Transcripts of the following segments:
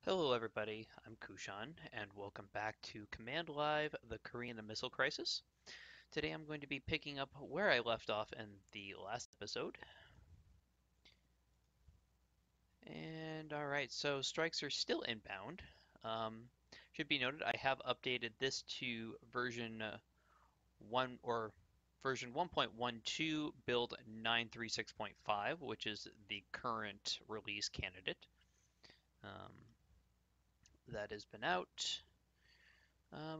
Hello everybody, I'm Kushan, and welcome back to Command Live, the Korean Missile Crisis. Today I'm going to be picking up where I left off in the last episode. And alright, so strikes are still inbound. Should be noted, I have updated this to version 1 or version 1.12 build 936.5, which is the current release candidate. Um, that has been out.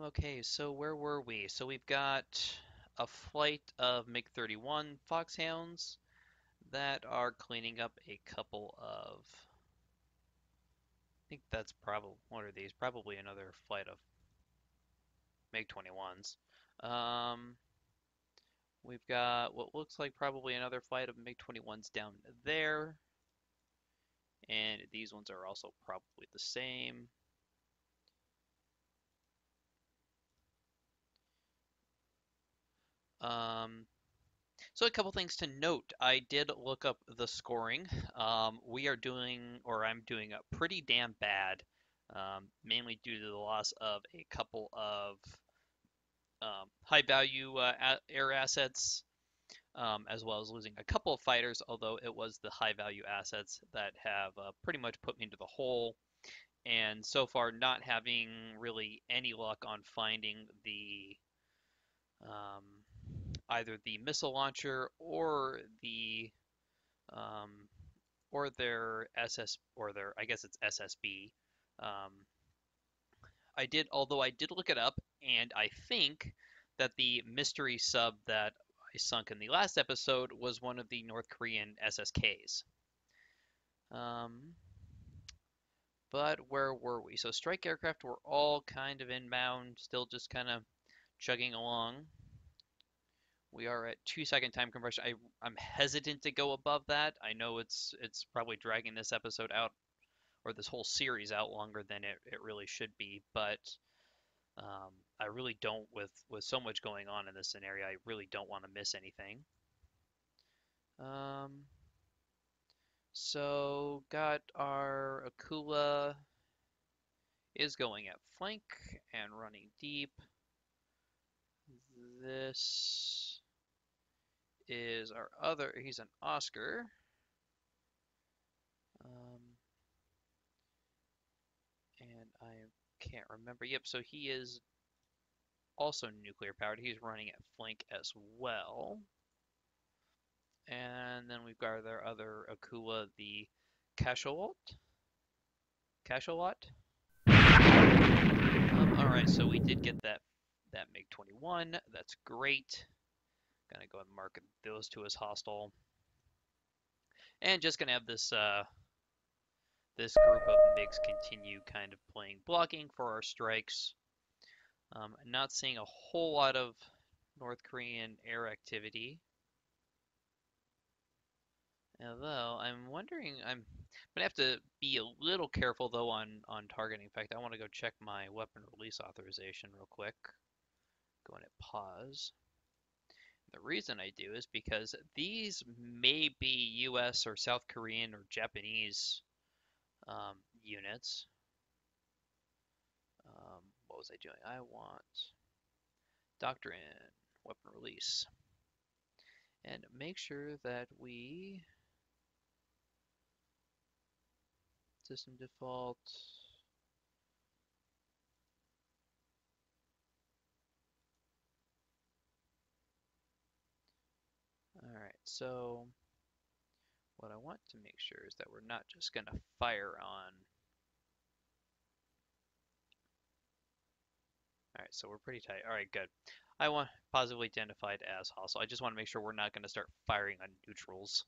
Okay, so where were we? So we've got a flight of MiG-31 Foxhounds that are cleaning up a couple of. I think that's probably what are these? Probably another flight of MiG-21s. Um, we've got what looks like probably another flight of MiG-21s down there, and these ones are also probably the same. Um, So a couple things to note. I did look up the scoring. We are doing, or I'm doing, a pretty damn bad, mainly due to the loss of a couple of high value air assets, as well as losing a couple of fighters, although it was the high value assets that have pretty much put me into the hole. And so far, not having really any luck on finding the um, either the missile launcher um, or their SS or their I guess it's SSB. Um, although I did look it up, and I think that the mystery sub that I sunk in the last episode was one of the North Korean SSKs. Um, but where were we? So strike aircraft were all kind of inbound, still just kind of chugging along. We are at 2 second time compression. I'm hesitant to go above that. I know it's probably dragging this episode out or this whole series out longer than it really should be, but I really don't with so much going on in this scenario, I really don't want to miss anything. Um, so got our Akula is going at flank and running deep. This is our other, he's an Oscar. Um, and I can't remember. Yep, so he is also nuclear powered. He's running at flank as well. And then we've got our other Akula, the Cachalot. Cachalot. All right, so we did get that MiG-21. That's great. Gonna go and mark those two as hostile, and just gonna have this group of MiGs continue kind of playing blocking for our strikes. Not seeing a whole lot of North Korean air activity. Although I'm wondering, I'm gonna have to be a little careful though on targeting. In fact, I want to go check my weapon release authorization real quick. Go and hit pause. The reason I do is because these may be U.S. or South Korean or Japanese units. What was I doing? I want doctrine, weapon release, and make sure that we system default. All right, so what I want to make sure is that we're not just going to fire on. All right, so we're pretty tight. All right, good. I want positively identified as hostile. I just want to make sure we're not going to start firing on neutrals.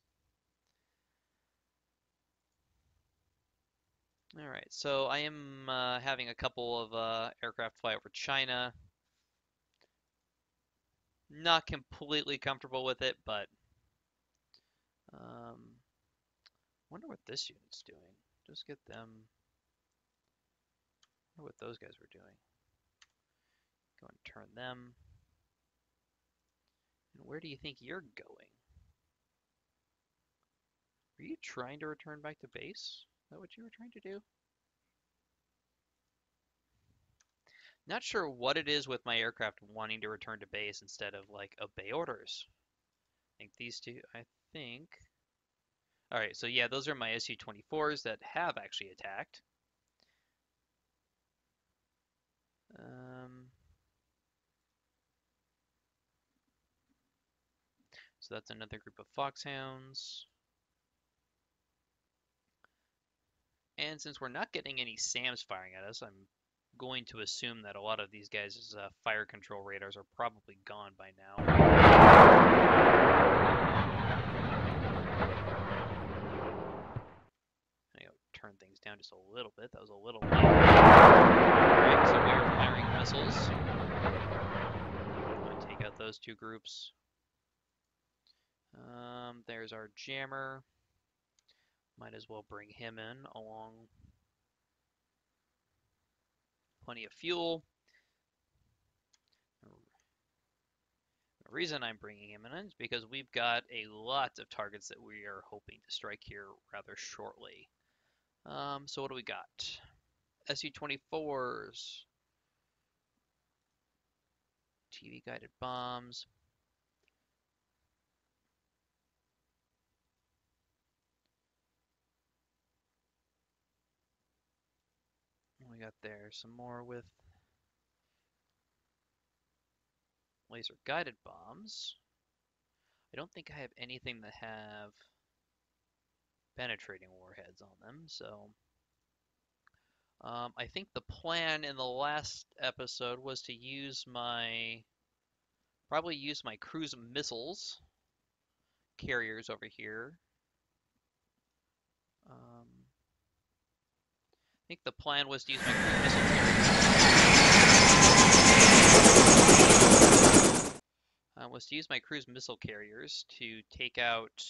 All right, so I am having a couple of aircraft fly over China. Not completely comfortable with it, but wonder what this unit's doing. Just get them. Wonder what those guys were doing. Go and turn them. And where do you think you're going? Are you trying to return back to base? Is that what you were trying to do? Not sure what it is with my aircraft wanting to return to base instead of like obey orders. I think these two, I think. All right, so yeah, those are my Su-24s that have actually attacked. Um, so that's another group of foxhounds. And since we're not getting any SAMs firing at us, I'm going to assume that a lot of these guys' fire control radars are probably gone by now. I'm gonna turn things down just a little bit. That was a little loud. Alright, so we are firing missiles. I'm going to take out those two groups. There's our jammer. Might as well bring him in along. Plenty of fuel. The reason I'm bringing him in is because we've got a lot of targets that we are hoping to strike here rather shortly. So what do we got? Su-24s, TV guided bombs. What we got there? Some more with laser guided bombs. I don't think I have anything that have penetrating warheads on them, so I think the plan in the last episode was to probably use my cruise missiles carriers over here. I think the plan was to use my cruise missile carriers to take out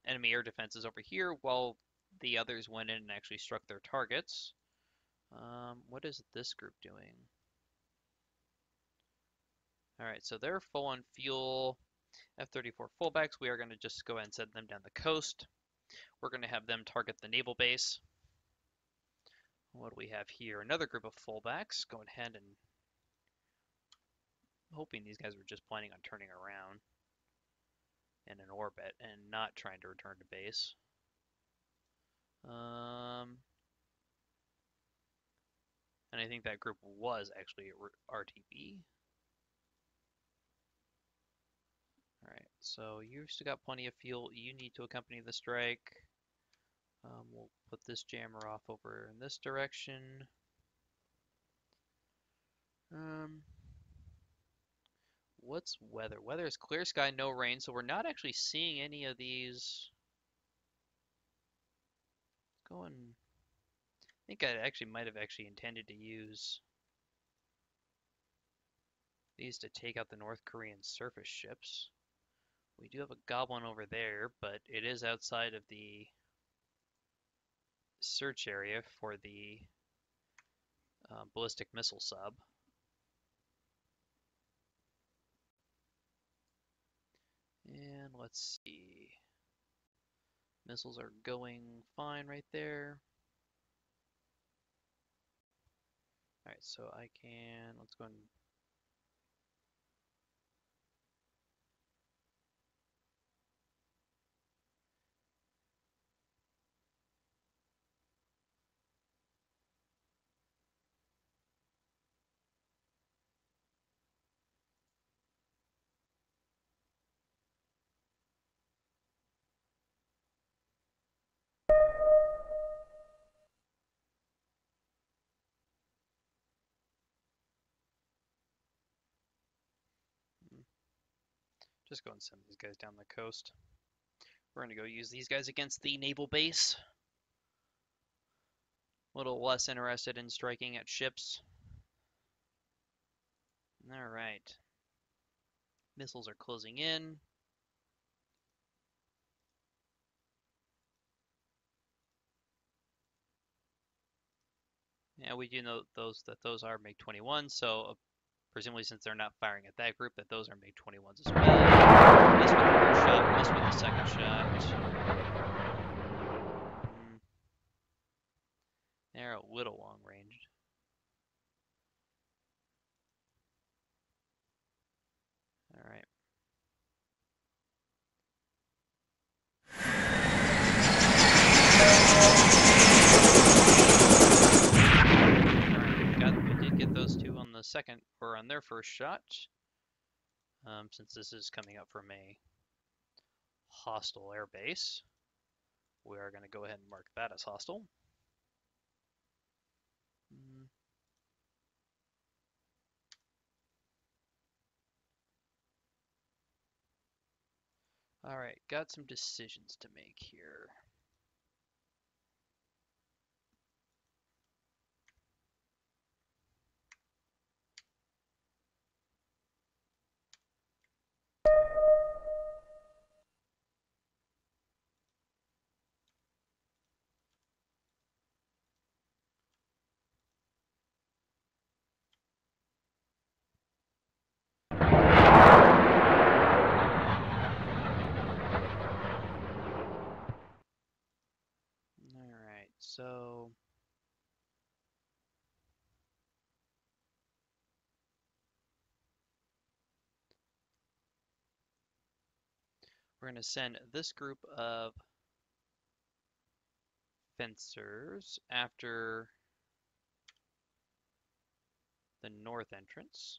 enemy air defenses over here while the others went in and actually struck their targets. What is this group doing? Alright, so they're full on fuel. F-34 fullbacks, we are going to just go ahead and send them down the coast. We're going to have them target the naval base. What do we have here? Another group of fullbacks going ahead and hoping these guys were just planning on turning around in an orbit and not trying to return to base. And I think that group was actually RTB. Alright, so you've still got plenty of fuel. You need to accompany the strike. We'll put this jammer off over in this direction. What's weather? Weather is clear sky, no rain, so we're not actually seeing any of these going. I think I actually might have actually intended to use these to take out the North Korean surface ships. We do have a Goblin over there, but it is outside of the search area for the ballistic missile sub. And let's see. Missiles are going fine right there. Alright, so let's go and just go and send these guys down the coast. We're going to go use these guys against the naval base. A little less interested in striking at ships. Alright. Missiles are closing in. Yeah, we do know those are MiG-21, so presumably since they're not firing at that group, that those are MiG-21s as well. Missed with the first shot, missed with the second shot. They're a little long ranged. score on their first shot. Since this is coming up from a hostile airbase, we are going to go ahead and mark that as hostile. All right, got some decisions to make here. All right, so we're going to send this group of fencers after the north entrance.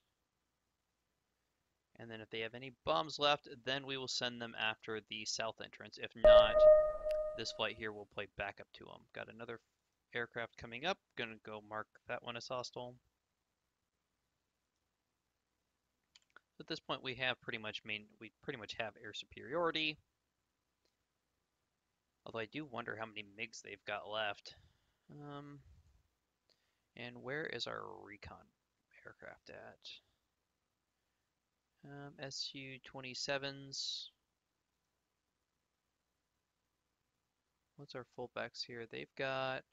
And then if they have any bombs left, then we will send them after the south entrance. If not, this flight here will play backup to them. Got another aircraft coming up. Gonna go mark that one as hostile. At this point, we pretty much have air superiority. Although I do wonder how many MiGs they've got left. And where is our recon aircraft at? Su-27s. What's our fullbacks here? They've got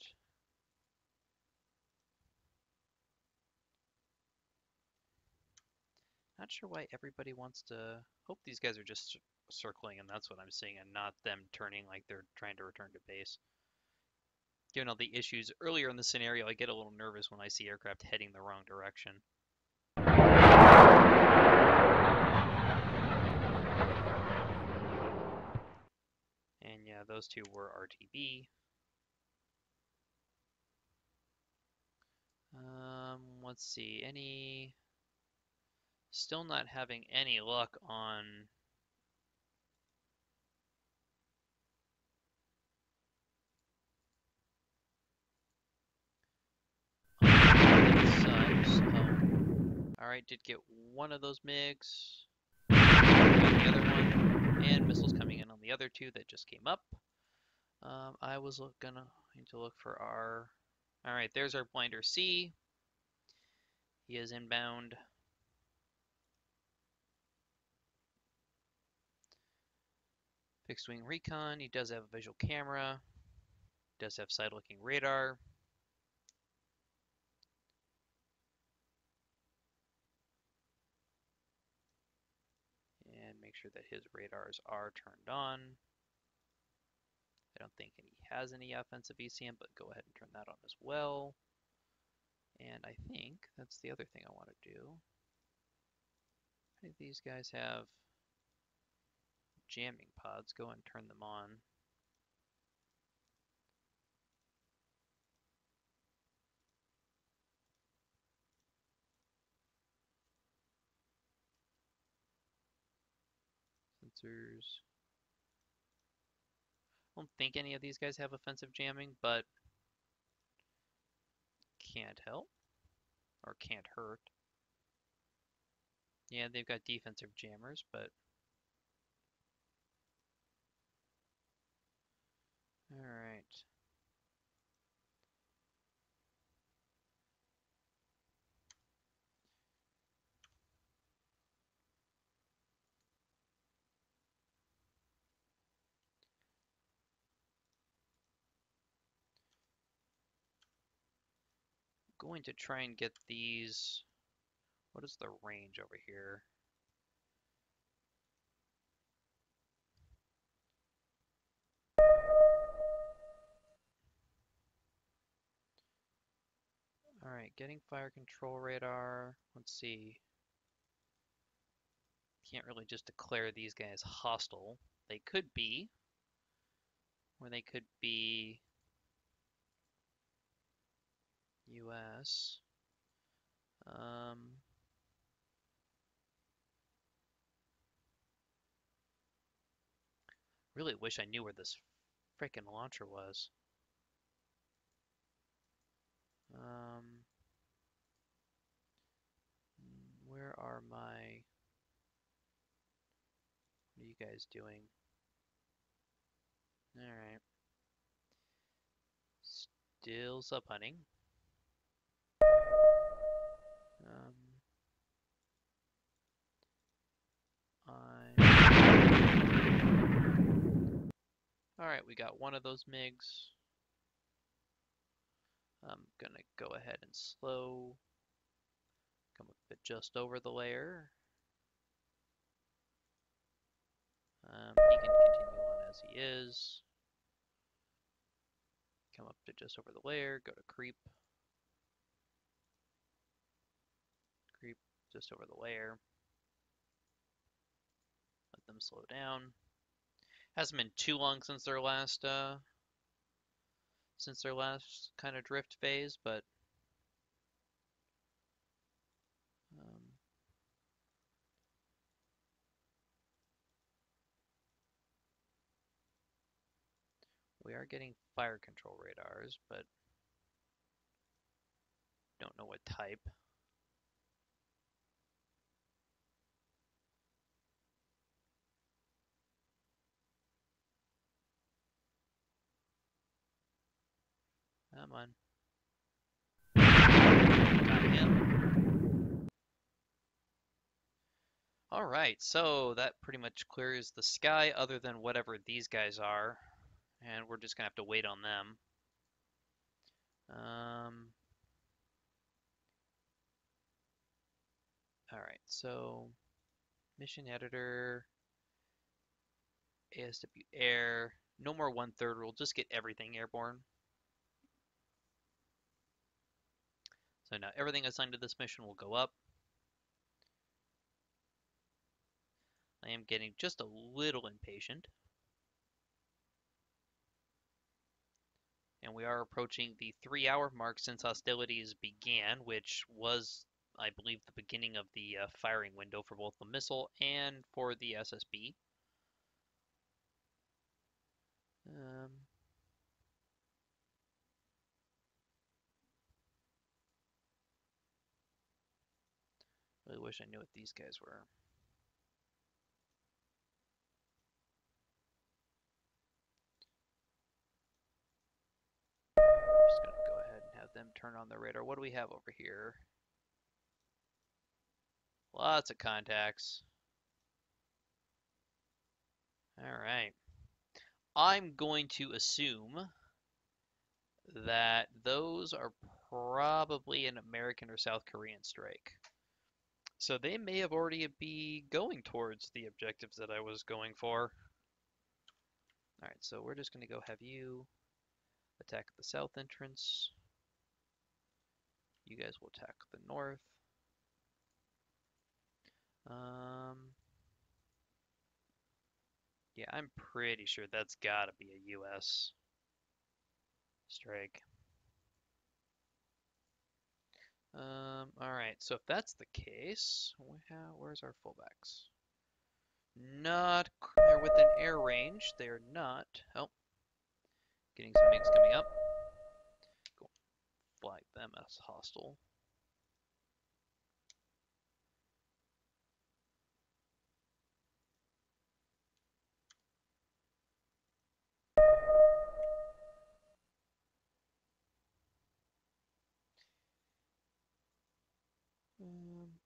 not sure why everybody wants to. Hope these guys are just circling, and that's what I'm seeing, and not them turning like they're trying to return to base. Given all the issues earlier in the scenario, I get a little nervous when I see aircraft heading the wrong direction. And yeah, those two were RTB. Let's see, still not having any luck on subs. Alright, did get one of those MiGs. Got the other one. And missiles coming in on the other two that just came up. I was gonna need to look for our. Alright, there's our blinder C. He is inbound. Fixed wing recon. He does have a visual camera. He does have side looking radar. And make sure that his radars are turned on. I don't think he has any offensive ECM, but go ahead and turn that on as well. And I think that's the other thing I want to do. I think these guys have jamming pods. Go and turn them on. Sensors. I don't think any of these guys have offensive jamming, but can't help or can't hurt. Yeah, they've got defensive jammers, but all right. Going to try and get these. What is the range over here? All right, getting fire control radar. Let's see. Can't really just declare these guys hostile. They could be, or they could be US. Really wish I knew where this freaking launcher was. Um, where are my... What are you guys doing? Alright. Still sub hunting. Um, Alright, we got one of those MiGs. I'm gonna go ahead and slow. Come a bit just over the layer. He can continue on as he is. Come up to just over the layer, go to creep. Creep just over the layer. Let them slow down. Hasn't been too long since their last kind of drift phase, but um, we are getting fire control radars, but don't know what type. Come on. Got him. Alright, so that pretty much clears the sky other than whatever these guys are. And we're just gonna have to wait on them. Alright, so mission editor, ASW air, no more 1/3, we'll just get everything airborne. So now everything assigned to this mission will go up. I am getting just a little impatient. And we are approaching the 3-hour mark since hostilities began, which was, I believe, the beginning of the firing window for both the missile and for the SSB. Really wish I knew what these guys were. Just gonna go ahead and have them turn on their radar. What do we have over here? Lots of contacts. Alright. I'm going to assume that those are probably an American or South Korean strike. So they may have already be going towards the objectives that I was going for. Alright, so we're just going to go have you attack the south entrance. You guys will attack the north. Yeah, I'm pretty sure that's gotta be a US strike. Alright, so if that's the case, where's our fullbacks? They're within air range. They're not. Oh, getting some MiGs coming up. Go flag them as hostile.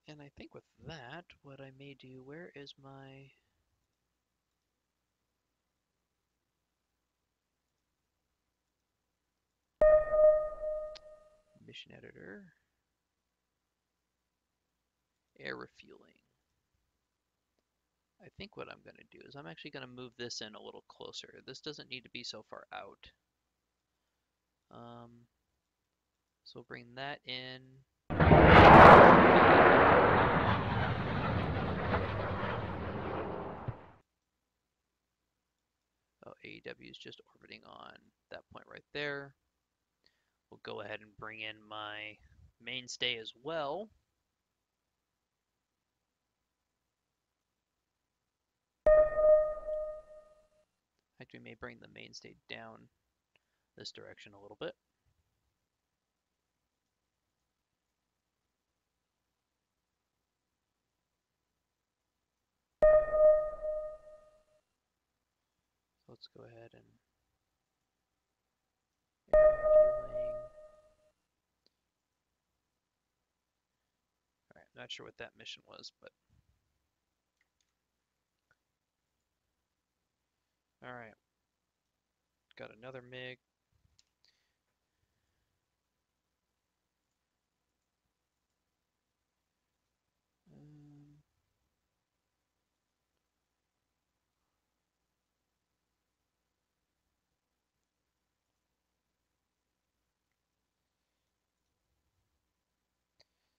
And I think with that, what I may do, where is my... mission editor? Air refueling. I think what I'm going to do is I'm actually going to move this in a little closer. This doesn't need to be so far out. So we'll bring that in. Oh, AEW is just orbiting on that point right there. We'll go ahead and bring in my mainstay as well. fact, we may bring the mainstay down this direction a little bit. So let's go ahead and air refueling. All right, I'm not sure what that mission was, but all right. Got another MiG.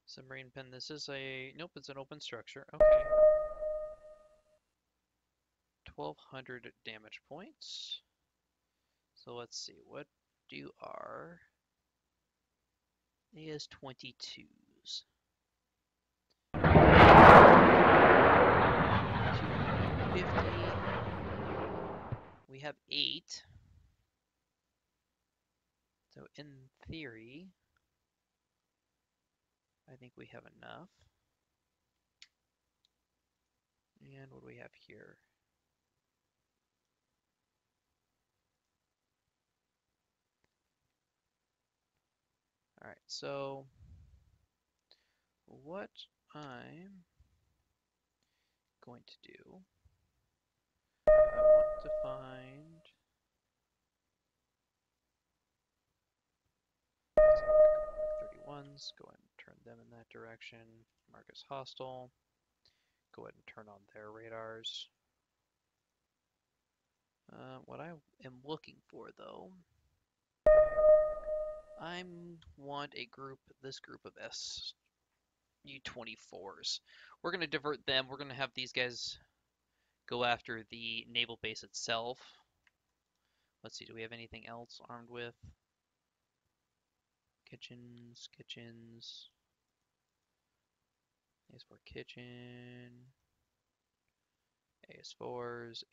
Submarine pen. This is a nope. It's an open structure. Okay. 1,200 damage points. So let's see. What do our AS-22s? 250. We have 8. So in theory, I think we have enough. And what do we have here? All right, so what I'm going to do, I want to find some 31s, go ahead and turn them in that direction, mark as hostile, go ahead and turn on their radars. What I am looking for though, I want a group, this group of SU-24s. We're going to divert them, we're going to have these guys go after the naval base itself. Let's see, do we have anything else armed with? Kitchens. AS4 kitchen. AS4s.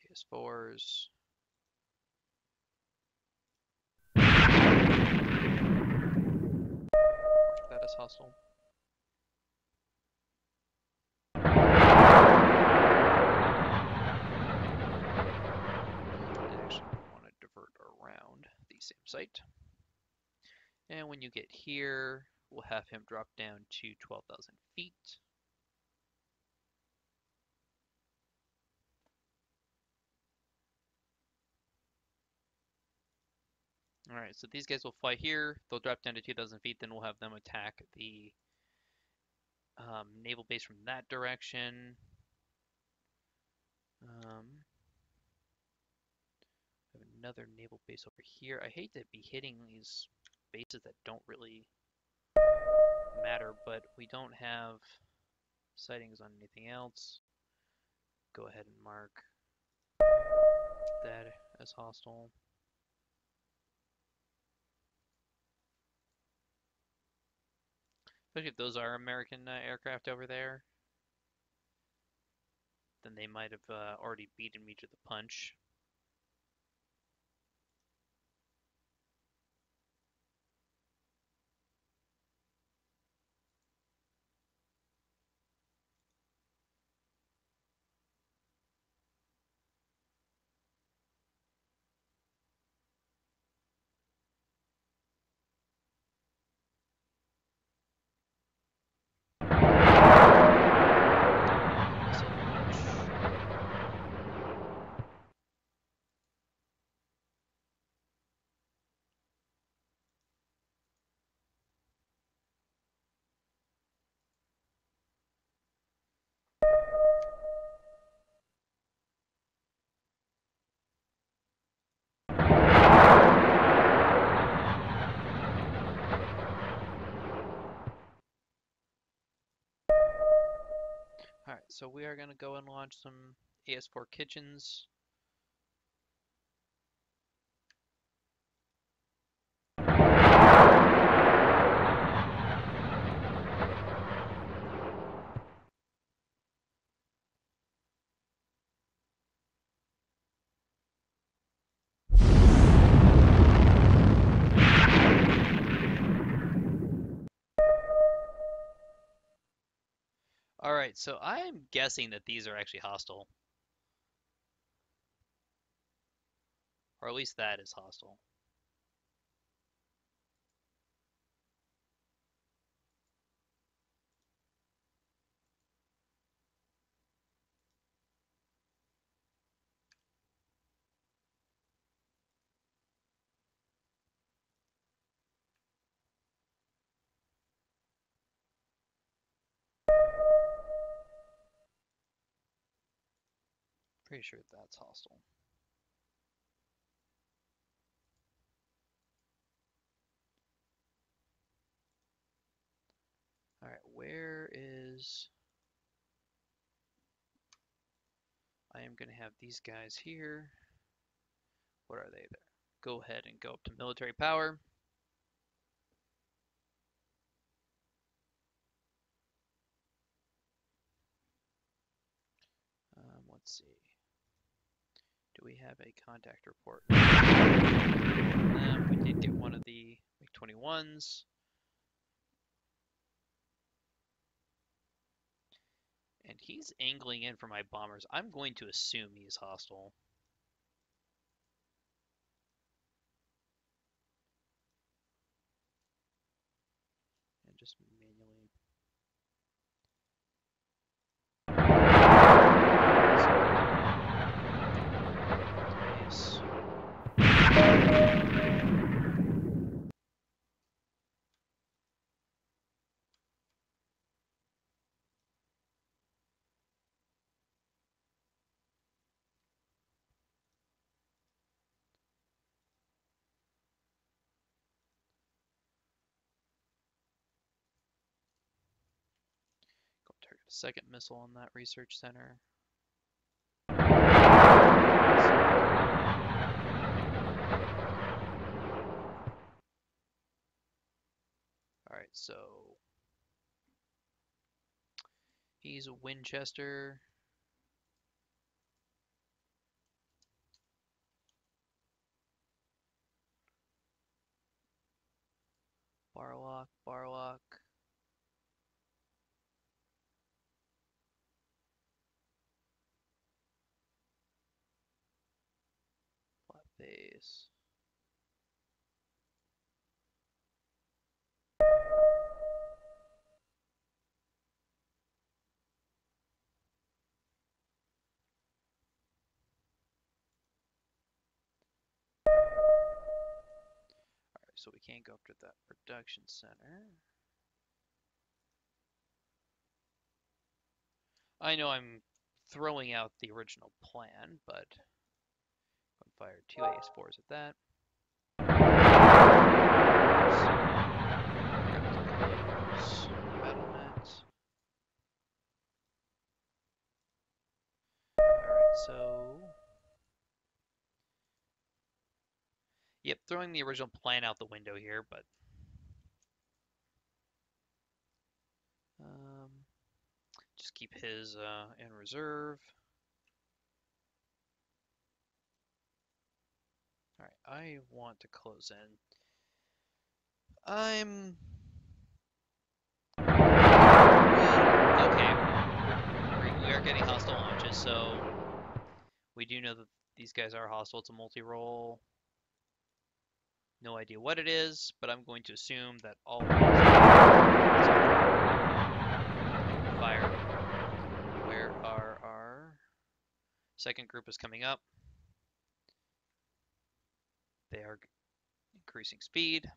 That is hostile. Actually, we want to divert around the same site. And when you get here, we'll have him drop down to 12,000 feet. Alright, so these guys will fly here, they'll drop down to 2,000 feet, then we'll have them attack the naval base from that direction. Have another naval base over here. I hate to be hitting these bases that don't really matter, but we don't have sightings on anything else. Go ahead and mark that as hostile. Especially if those are American aircraft over there, then they might have already beaten me to the punch. Alright, so we are going to go and launch some AS4 kitchens. All right, so I'm guessing that these are actually hostile, or at least that is hostile. Pretty sure that's hostile. All right, where is... I am going to have these guys here. What are they there? Go ahead and go up to military power. Let's see. Do we have a contact report? We did get one of the MiG-21s. And he's angling in for my bombers. I'm going to assume he's hostile. And just manually... Base. Go target a second missile on that research center. Alright, so he's a Winchester. Barlock, Barlock. Flat base. Alright, so we can't go after that production center. I know I'm throwing out the original plan, but I fired two AS4s at that. Battlement. Alright, so... Yep, throwing the original plan out the window here, but... just keep his in reserve. Alright, I want to close in. I'm... Okay, we are getting hostile launches, so we do know that these guys are hostile. It's a multi-role. No idea what it is, but I'm going to assume that all of these fire. Where are our second group is coming up? They are increasing speed.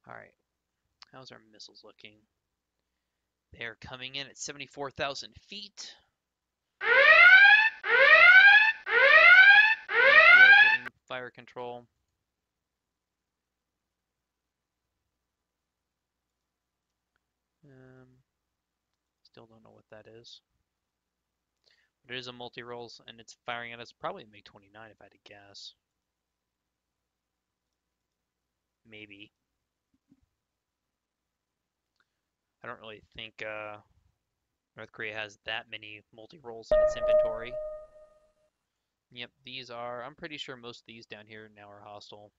All right, how's our missiles looking? They are coming in at 74,000 feet. We are getting fire control. Still don't know what that is. But it is a multi-rolls, and it's firing at us probably MiG-29 if I had to guess. Maybe. I don't really think North Korea has that many multi-rolls in its inventory. Yep, these are. I'm pretty sure most of these down here now are hostile.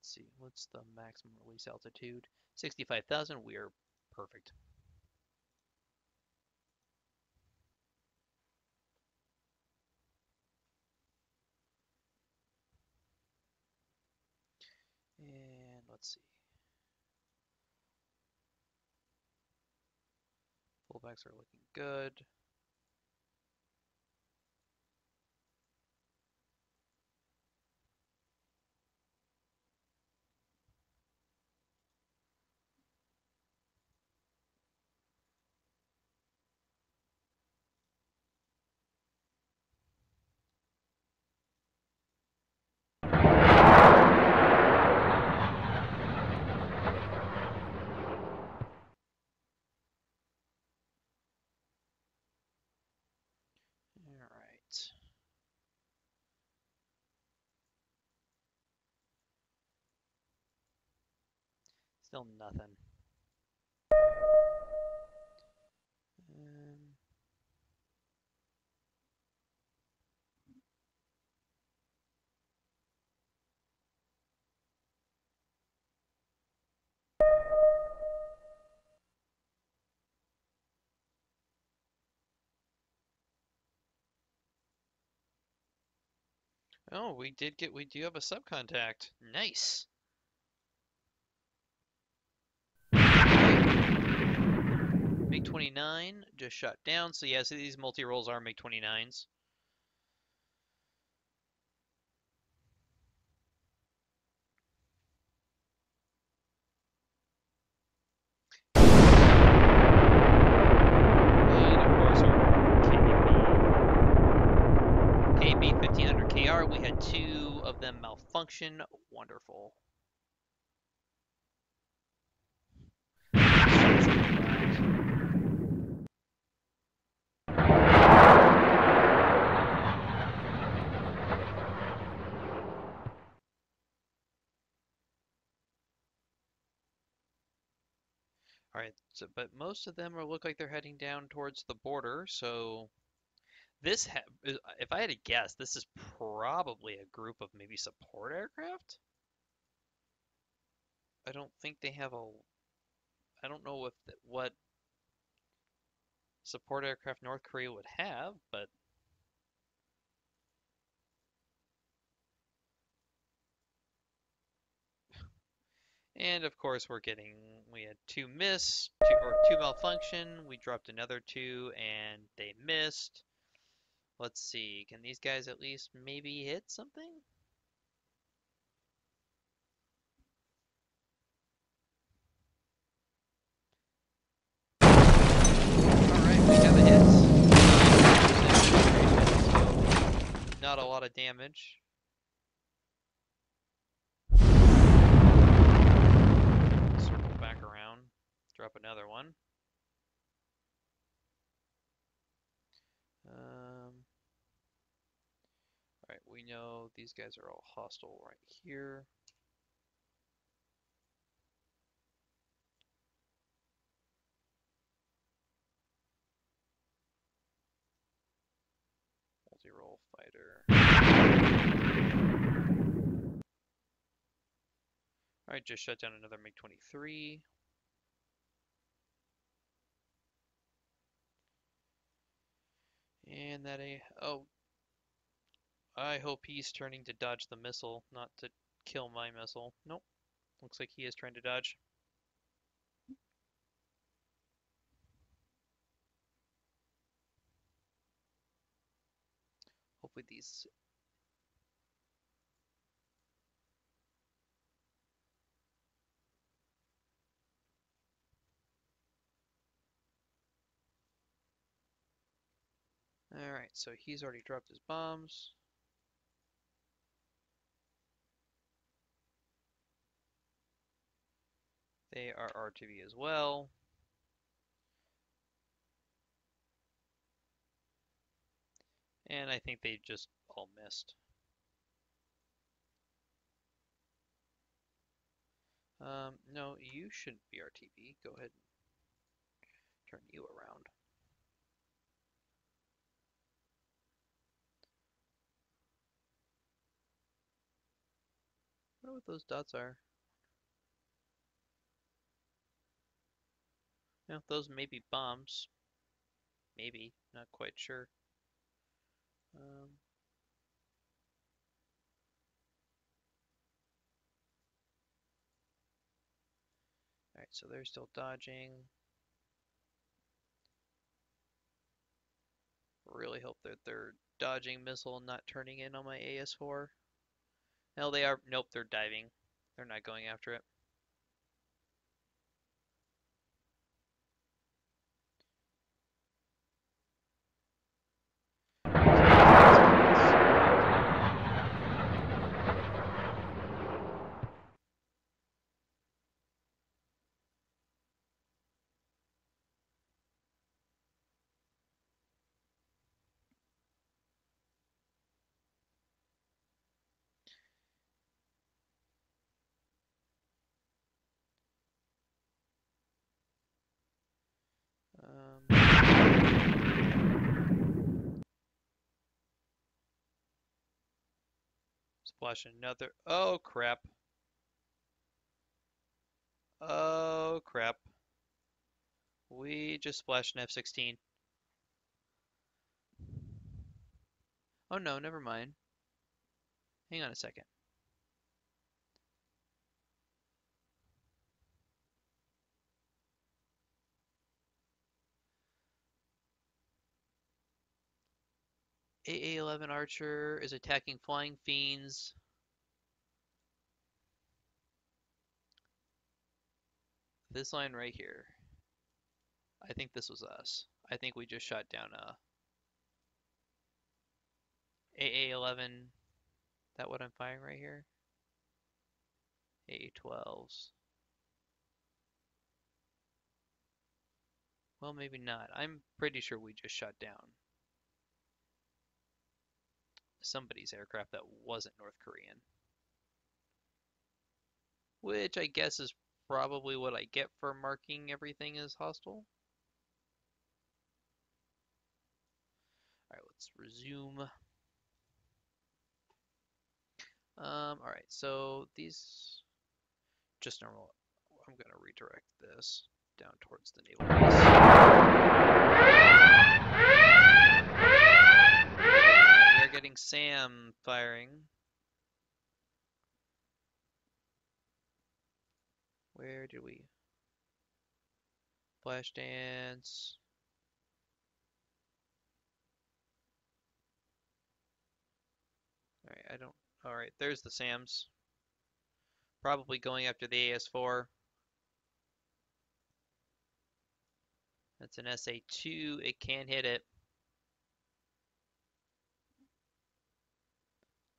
Let's see. What's the maximum release altitude? 65,000. We are perfect. And let's see. Fullbacks are looking good. All right. Still nothing. Um, oh, we do have a subcontact. Nice. MiG-29 just shot down. So yeah, so these multi-rolls are MiG-29s. And of course our KB 1500 KR, we had two of them malfunction. Wonderful. All right, so but most of them are look like they're heading down towards the border. So this, if I had to guess, this is probably a group of maybe support aircraft. I don't think they have a. I don't know what support aircraft North Korea would have, but and of course we had two miss, two malfunction. We dropped another two and they missed. Let's see, can these guys at least maybe hit something? Alright, we have a hit. So not a lot of damage. Circle back around, drop another one. Alright, we know these guys are all hostile right here. Multi-role fighter. Alright, just shut down another MiG-23. And oh, I hope he's turning to dodge the missile, not to kill my missile. Nope, looks like he is trying to dodge. Hopefully these... Alright, so he's already dropped his bombs. They are RTV as well. And I think they just all missed. No, you shouldn't be RTV. Go ahead and turn you around. I wonder what those dots are. No, those may be bombs. Maybe, not quite sure. Alright, so they're still dodging. Really hope that they're dodging missile and not turning in on my AS4. No, they are. Nope, they're diving. They're not going after it. Splash another. Oh crap. Oh crap. We just splashed an F-16. Oh no, never mind. Hang on a second. AA-11 Archer is attacking Flying Fiends. This line right here. I think this was us. I think we just shot down AA-11. That what I'm firing right here? AA-12s. Well, maybe not. I'm pretty sure we just shot down somebody's aircraft that wasn't North Korean. Which I guess is probably what I get for marking everything as hostile. Alright, let's resume. Alright, so these just normal. I'm gonna redirect this down towards the naval base. We are getting SAM firing. Where did we? Flash dance. Alright, I don't. Alright, there's the SAMs. Probably going after the AS4. That's an SA2. It can hit it.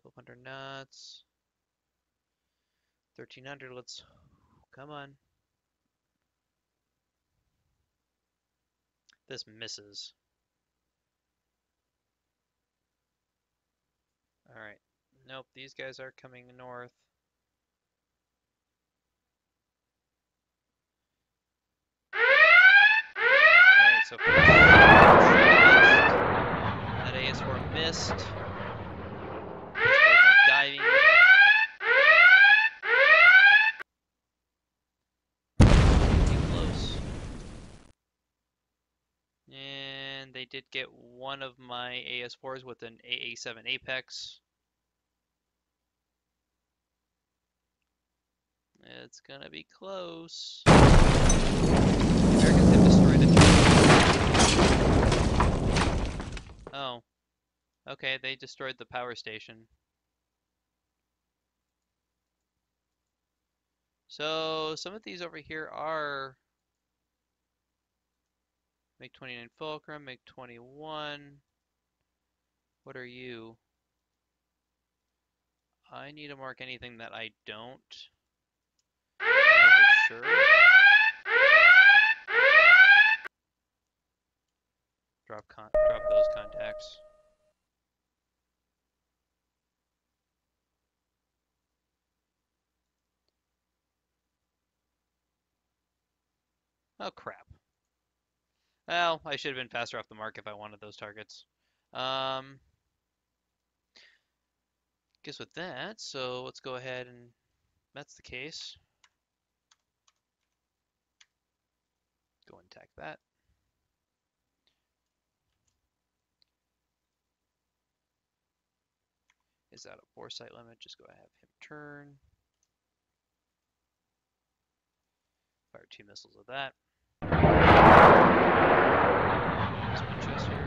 1200 knots. 1300. Let's. Come on. This misses. Alright. Nope, these guys are coming north. Alright, so first that AS4 missed. Diving. Too close. And they did get one of my AS4s with an AA-7 Apex. It's gonna be close. Americans have destroyed it. Oh. Okay, they destroyed the power station. So some of these over here are MiG-29 Fulcrum, MiG-21. What are you? I need to mark anything that I don't know for sure. Drop those contacts. Oh crap. Well, I should have been faster off the mark if I wanted those targets. Um, guess with that, so let's go ahead and that's the case. Go and attack that. Is that a bore sight limit? Just go ahead and have him turn. Fire 2 missiles of that. Use Winchester.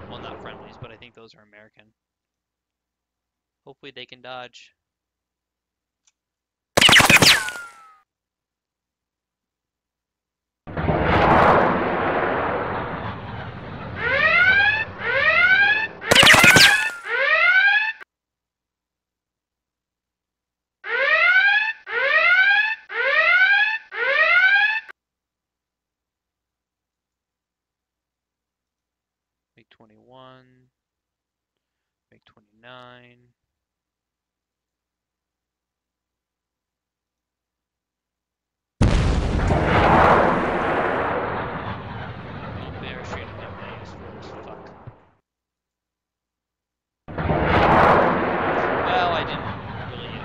Well, not friendlies, but I think those are American. Hopefully they can dodge. Make 21. Make 29. Oh, they are shooting at my AS4s. Fuck. Well, I didn't really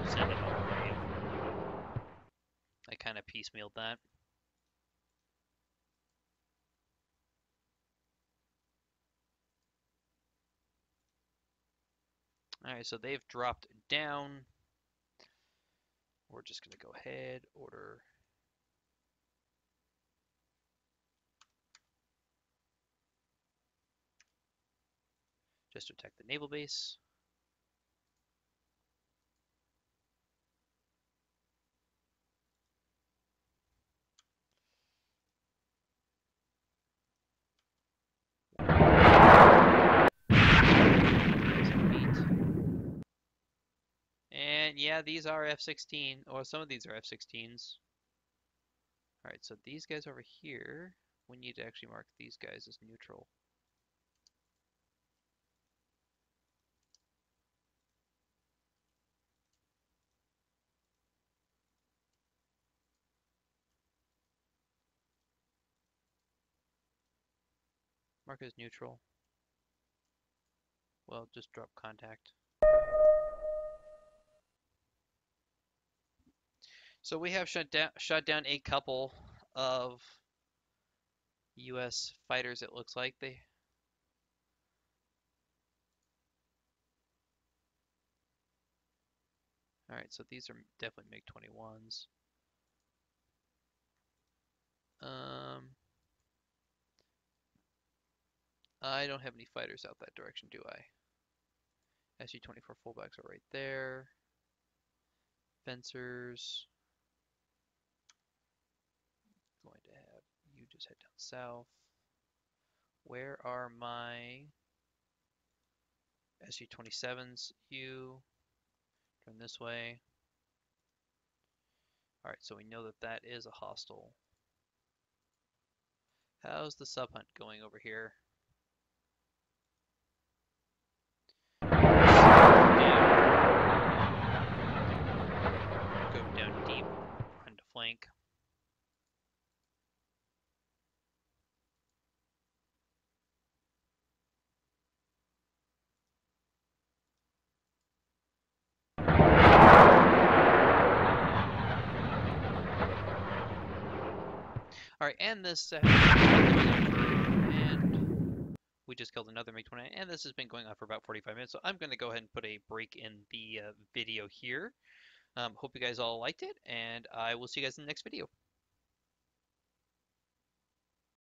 send it all the way. I kind of piecemealed that. Alright, so they've dropped down. We're just going to go ahead, order. Just to attack the naval base. And yeah, these are F-16, or some of these are F-16s. Alright, so these guys over here, we need to actually mark these guys as neutral. Mark as neutral. Well, just drop contact. So we have shot down a couple of U.S. fighters, it looks like. Alright, so these are definitely MiG-21s. I don't have any fighters out that direction, do I? SU-24 fullbacks are right there. Fencers. Going to have you just head down south. Where are my SU-27s? You turn this way. Alright, so we know that that is a hostile. How's the sub hunt going over here? Go down deep, run to flank. Alright, and this and we just killed another MiG-29, and this has been going on for about 45 minutes, so I'm going to go ahead and put a break in the video here. Hope you guys all liked it, and I will see you guys in the next video.